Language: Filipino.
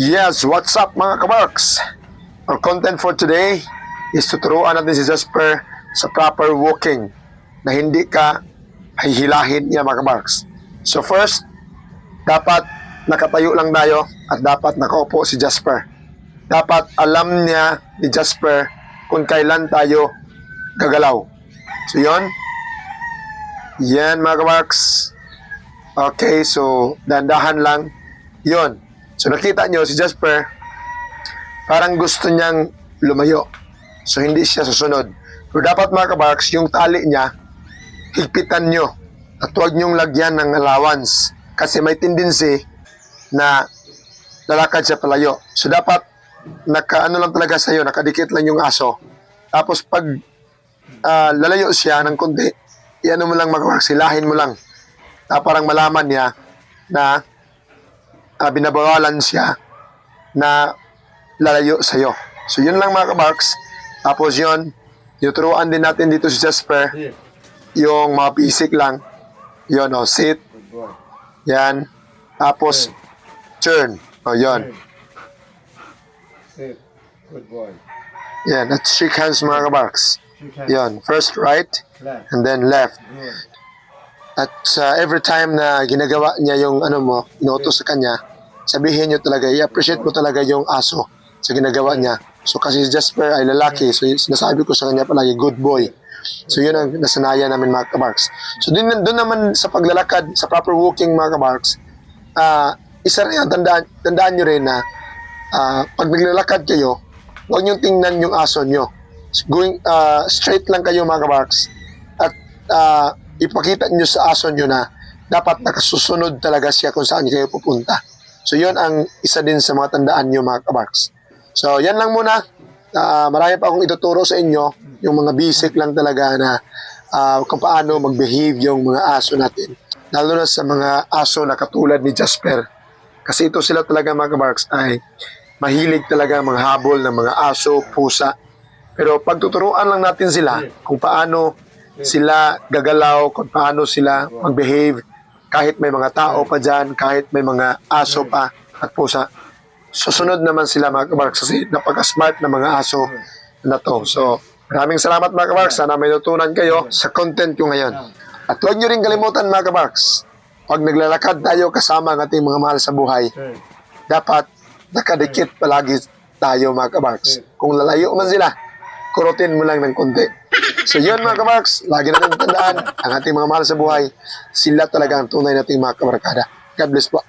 Yes, what's up mga kabarks? Our content for today is tuturuan natin si Jasper sa proper walking na hindi ka hihilahin niya mga kabarks. So first, dapat nakatayo lang tayo at dapat nakaupo si Jasper. Dapat alam niya ni Jasper kung kailan tayo gagalaw. So yon. Yan mga kabarks. Okay, so dandahan lang. Yon. So nakita nyo si Jasper, parang gusto niyang lumayo. So hindi siya susunod. Pero dapat mga kabarks, yung tali niya, higpitan nyo. At huwag nyong lagyan ng allowance. Kasi may tendency na lalakad siya palayo. So dapat, nakaano lang talaga sa'yo, nakadikit lang yung aso. Tapos pag lalayo siya ng konti, iano mo lang mga kabarks, silahin mo lang. Parang malaman niya na binabawalan siya na lalayo sa'yo. So yun lang mga kabarks. Tapos yun, tuturuan din natin dito si Jasper yung mga basic lang. Yun o, sit. Yan. Tapos turn. O yun. Sit. Good boy. Yan. At shake hands mga kabarks. Shake hands. Yun. First right Left. and then left. Good. At every time na ginagawa niya yung ano mo, inuutos sa kanya, sabihin niyo talaga, i-appreciate mo talaga yung aso sa ginagawa niya. So kasi si Jasper ay lalaki, so sinasabi ko sa kanya palagi, good boy. So yun ang nasanayan namin mga kabarks. So doon naman sa paglalakad, sa proper walking mga kabarks, isa rin yan, tandaan nyo rin na pag naglalakad kayo, huwag nyo tingnan yung aso nyo. Going straight lang kayo mga kabarks. At ipakita nyo sa aso nyo na dapat nakasusunod talaga siya kung saan kayo pupunta. So yun ang isa din sa mga tandaan nyo mga kabarks. So yan lang muna. Marami pa akong ituturo sa inyo. Yung mga basic lang talaga na kung paano mag-behave yung mga aso natin. Lalo na sa mga aso na katulad ni Jasper. Kasi ito sila talaga mga kabarks ay mahilig talaga mga habol ng mga aso, pusa. Pero pagtuturuan lang natin sila kung paano sila gagalaw, kung paano sila mag-behave, kahit may mga tao pa dyan, kahit may mga aso pa at pusa. Susunod naman sila mga kabarks kasi napaka-smart na mga aso na to. So, maraming salamat mga kabarks. Sana may natutunan kayo sa content ko ngayon. At huwag nyo rin kalimutan mga kabarks, pag naglalakad tayo kasama ang ating mga mahal sa buhay, dapat nakadikit palagi tayo mga kabarks. Kung lalayo man sila, kurutin mo lang ng konti. So yun mga kabarks, lagi natin tandaan ang ating mga mahal sa buhay, sila talaga ang tunay nating mga kabarkada. God bless po.